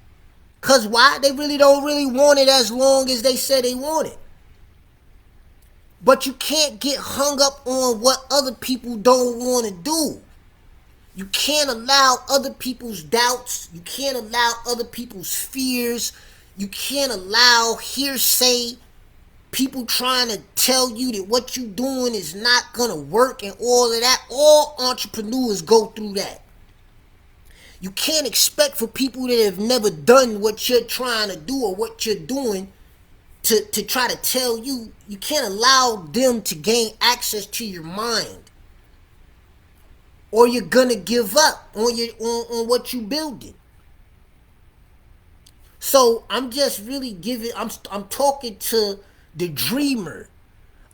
Cause why? They really don't want it as long as they said they want it. But you can't get hung up on what other people don't want to do. You can't allow other people's doubts. You can't allow other people's fears. You can't allow hearsay, people trying to tell you that what you're doing is not going to work and all of that. All entrepreneurs go through that. You can't expect for people that have never done what you're trying to do or what you're doing to try to tell you. You can't allow them to gain access to your mind, or you're gonna give up on what you building. So I'm just really I'm talking to the dreamer.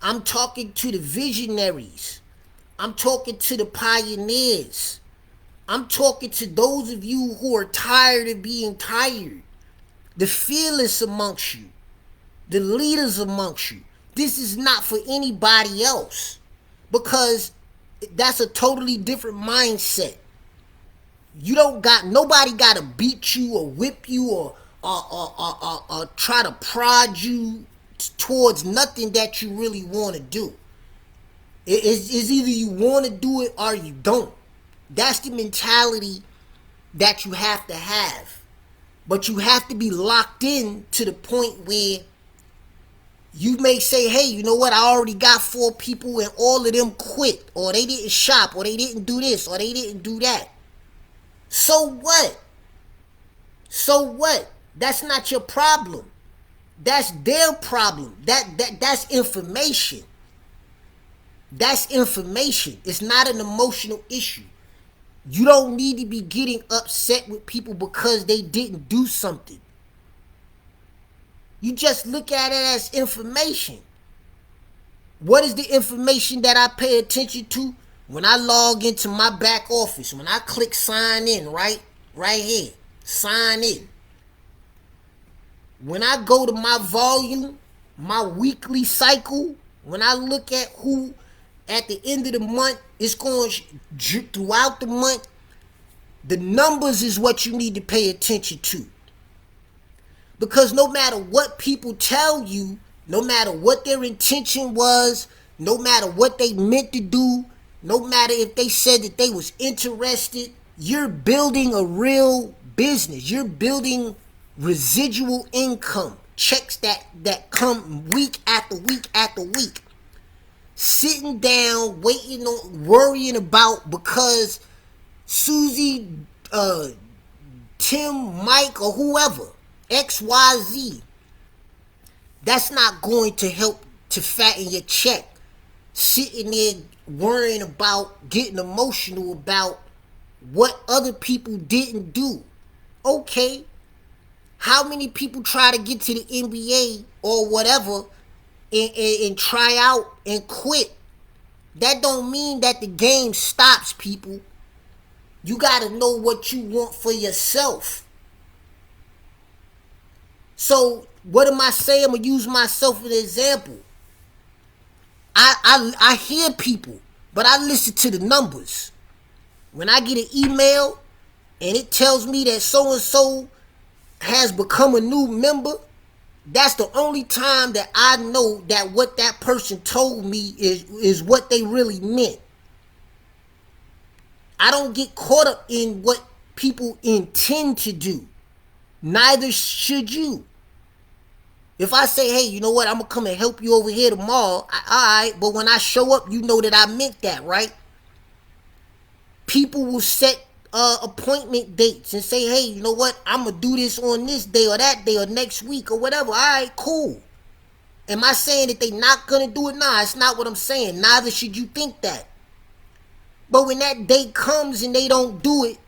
I'm talking to the visionaries. I'm talking to the pioneers. I'm talking to those of you who are tired of being tired. The fearless amongst you. The leaders amongst you. This is not for anybody else, because that's a totally different mindset. Nobody got to beat you or whip you or try to prod you towards nothing that you really want to do. It's either you want to do it or you don't. That's the mentality that you have to have. But you have to be locked in to the point where You may say, hey, you know what? I already got 4 people and all of them quit, or they didn't shop, or they didn't do this, or they didn't do that. So what? So what? That's not your problem. That's their problem. That's information. That's information. It's not an emotional issue. You don't need to be getting upset with people because they didn't do something. You just look at it as information. What is the information that I pay attention to? When I log into my back office, when I click sign in, right here, sign in. When I go to my volume, my weekly cycle, when I look at who at the end of the month is going throughout the month, the numbers is what you need to pay attention to. Because no matter what people tell you, no matter what their intention was, no matter what they meant to do, no matter if they said that they was interested, you're building a real business. You're building residual income, checks that come week after week after week. Sitting down, waiting on, worrying about because Susie, Tim, Mike, or whoever, XYZ, that's not going to help to fatten your check. Sitting there worrying about, getting emotional about what other people didn't do. Okay, how many people try to get to the NBA or whatever and try out and quit? That don't mean that the game stops, people. You gotta know what you want for yourself. So what am I saying? I'm gonna use myself as an example. I hear people, but I listen to the numbers. When I get an email and it tells me that so and so has become a new member, that's the only time that I know that what that person told me is what they really meant. I don't get caught up in what people intend to do. Neither should you. If I say, hey, you know what, I'm going to come and help you over here tomorrow, alright, but when I show up, you know that I meant that, right? People will set appointment dates and say, hey, you know what, I'm going to do this on this day or that day or next week or whatever. Alright, cool. Am I saying that they not going to do it? Nah, it's not what I'm saying. Neither should you think that. But when that day comes and they don't do it,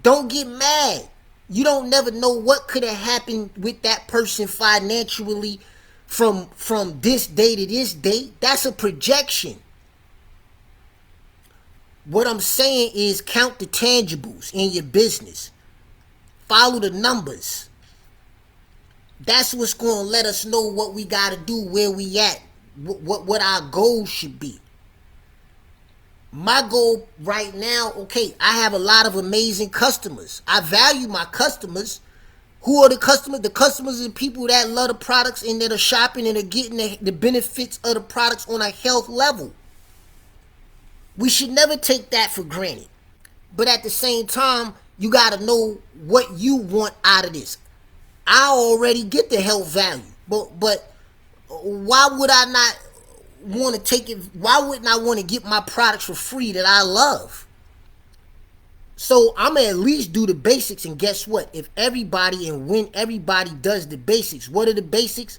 don't get mad. You don't never know what could have happened with that person financially from this day to this date. That's a projection. What I'm saying is count the tangibles in your business. Follow the numbers. That's what's going to let us know what we got to do, where we at, what our goals should be. My goal right now, okay, I have a lot of amazing customers. I value my customers. Who are the customers? The customers are the people that love the products and that are shopping and are getting the benefits of the products on a health level. We should never take that for granted. But at the same time, you got to know what you want out of this. I already get the health value, but why would I not want to take it? Why wouldn't I want to get my products for free that I love? So I'm gonna at least do the basics, and guess what? If everybody and when everybody does the basics, what are the basics?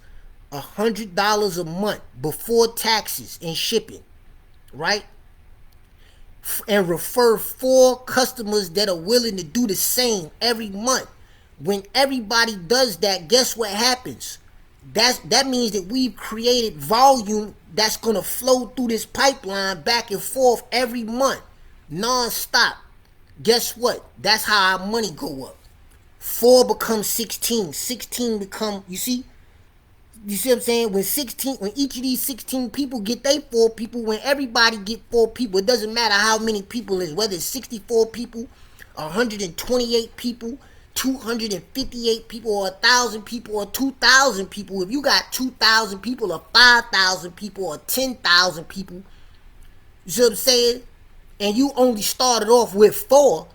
$100 a month before taxes and shipping, right? And refer 4 customers that are willing to do the same every month. When everybody does that, guess what happens? That means that we've created volume that's going to flow through this pipeline back and forth every month, non-stop. Guess what? That's how our money go up. 4 becomes 16. 16 become, you see what I'm saying? When each of these 16 people get they 4 people, when everybody get 4 people, it doesn't matter how many people it is, whether it's 64 people, 128 people, 258 people, or 1,000 people, or 2,000 people. If you got 2,000 people, or 5,000 people, or 10,000 people, you see what I'm saying? And you only started off with 4,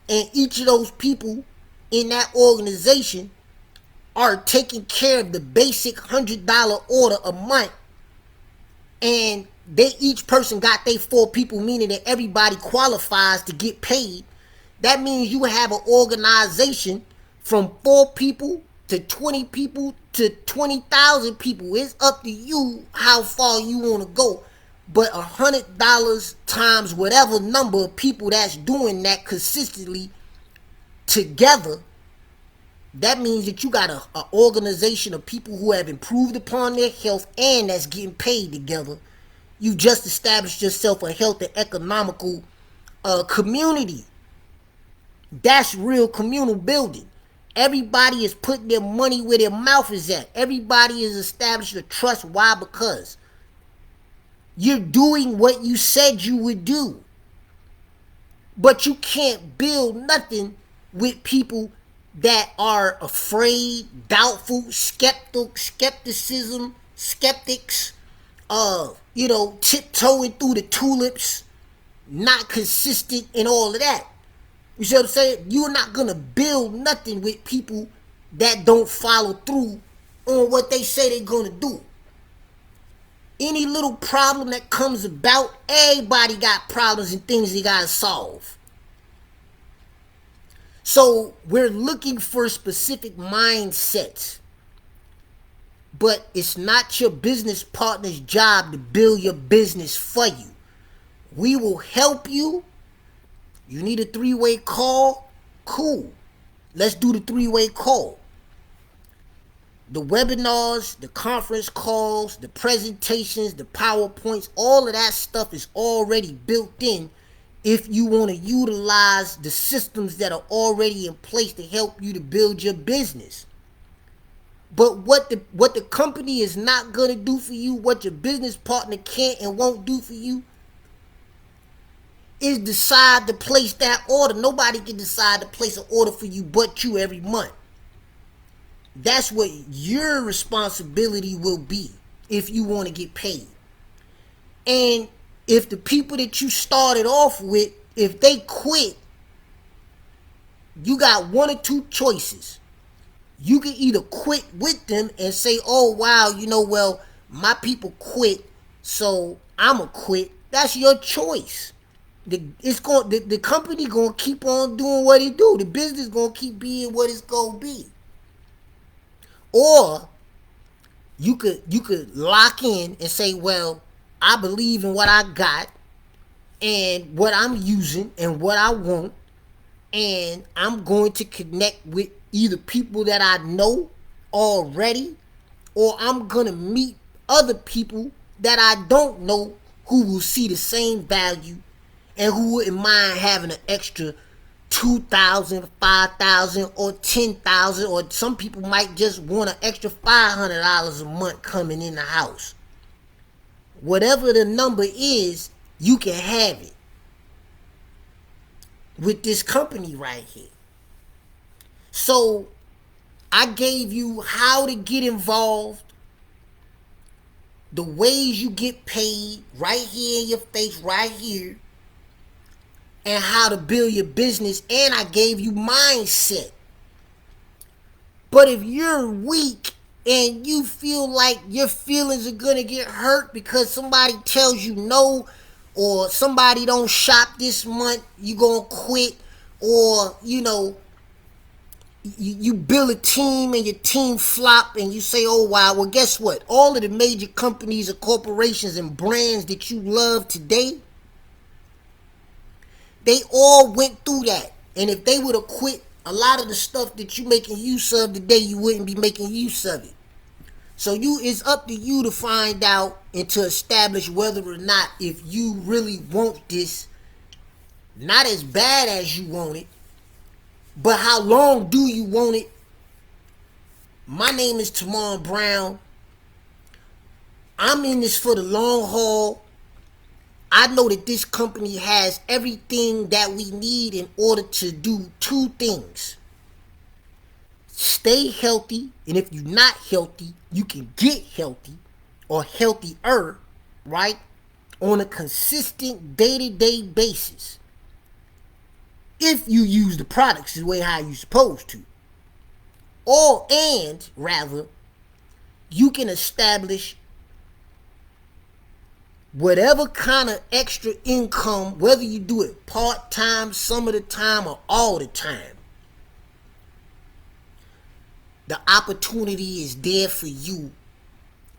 and each of those people in that organization are taking care of the basic $100 order a month, and they each person got they 4 people, meaning that everybody qualifies to get paid, that means you have an organization from 4 people to 20 people to 20,000 people. It's up to you how far you want to go. But $100 times whatever number of people that's doing that consistently together, that means that you got an organization of people who have improved upon their health and that's getting paid together. You just established yourself a health and economical community. That's real communal building. Everybody is putting their money where their mouth is at. Everybody is established a trust. Why? Because you're doing what you said you would do. But you can't build nothing with people that are afraid, doubtful, skeptics, tiptoeing through the tulips, not consistent and all of that. You see what I'm saying? You're not going to build nothing with people that don't follow through on what they say they're going to do. Any little problem that comes about, everybody got problems and things they got to solve. So we're looking for specific mindsets. But it's not your business partner's job to build your business for you. We will help you. You need a 3-way call? Cool. Let's do the 3-way call. The webinars, the conference calls, the presentations, the PowerPoints, all of that stuff is already built in if you want to utilize the systems that are already in place to help you to build your business. But what the company is not going to do for you, what your business partner can't and won't do for you, is decide to place that order. Nobody can decide to place an order for you but you every month. That's what your responsibility will be if you want to get paid. And if the people that you started off with, if they quit, you got one or two choices. You can either quit with them and say, oh, wow, well, my people quit, so I'm going to quit. That's your choice. The company going to keep on doing what it do. The business going to keep being what it's going to be. Or you could lock in and say, well, I believe in what I got and what I'm using and what I want, and I'm going to connect with either people that I know already, or I'm going to meet other people that I don't know who will see the same value and who wouldn't mind having an extra $2,000, $5,000, or $10,000, or some people might just want an extra $500 a month coming in the house. Whatever the number is, you can have it with this company right here. So I gave you how to get involved, the ways you get paid right here in your face, right here, and how to build your business, and I gave you mindset. But if you're weak and you feel like your feelings are gonna get hurt because somebody tells you no, or somebody don't shop this month, you gonna quit, or you build a team and your team flop and you say, oh wow, well guess what? All of the major companies or corporations and brands that you love today, they all went through that. And if they would have quit, a lot of the stuff that you're making use of today, you wouldn't be making use of it. So it's up to you to find out and to establish whether or not, if you really want this, not as bad as you want it, but how long do you want it? My name is Timon Brown. I'm in this for the long haul. I know that this company has everything that we need in order to do 2 things. Stay healthy, and if you're not healthy, you can get healthy or healthier, right? On a consistent day-to-day basis. If you use the products the way how you're supposed to. and rather, you can establish whatever kind of extra income, whether you do it part-time, some of the time, or all the time. The opportunity is there for you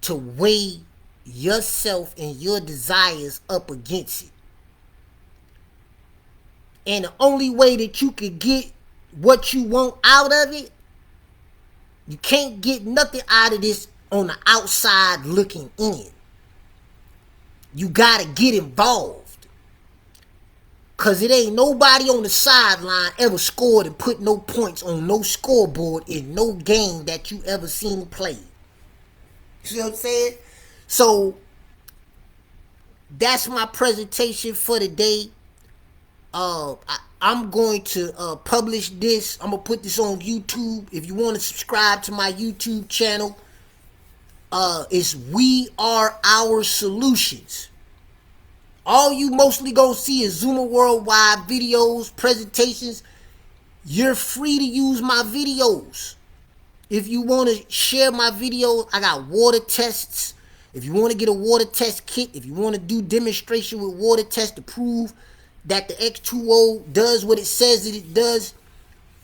to weigh yourself and your desires up against it. And the only way that you can get what you want out of it, you can't get nothing out of this on the outside looking in. You gotta get involved. Cause it ain't nobody on the sideline ever scored and put no points on no scoreboard in no game that you ever seen played. You see what I'm saying? So that's my presentation for today. I'm going to publish this. I'm gonna put this on YouTube. If you want to subscribe to my YouTube channel, it's We Are Our Solutions. All you mostly gonna see is Xooma Worldwide videos, presentations. You're free to use my videos. If you want to share my videos, I got water tests. If you want to get a water test kit, if you want to do demonstration with water test to prove that the X2O does what it says that it does,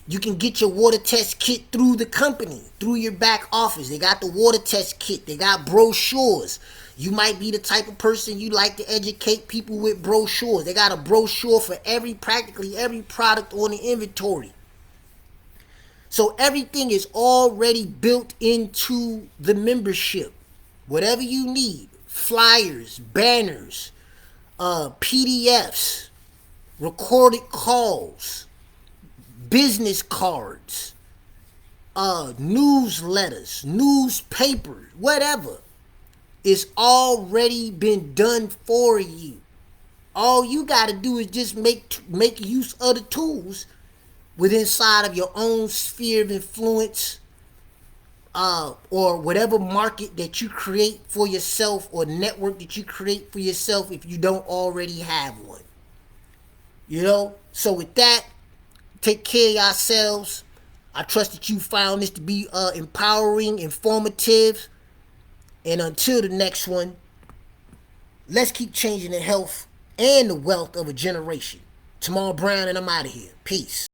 you can get your water test kit through the company, through your back office. They got the water test kit. They got brochures. You might be the type of person you like to educate people with brochures. They got a brochure for practically every product on the inventory. So everything is already built into the membership. Whatever you need, flyers, banners, PDFs, recorded calls, business cards, newsletters, newspapers, whatever. It's already been done for you. All you got to do is just make use of the tools within inside of your own sphere of influence, or whatever market that you create for yourself, or network that you create for yourself if you don't already have one. You know? So with that, take care of yourselves. I trust that you found this to be empowering, informative. And until the next one, let's keep changing the health and the wealth of a generation. Timon Brown, and I'm out of here. Peace.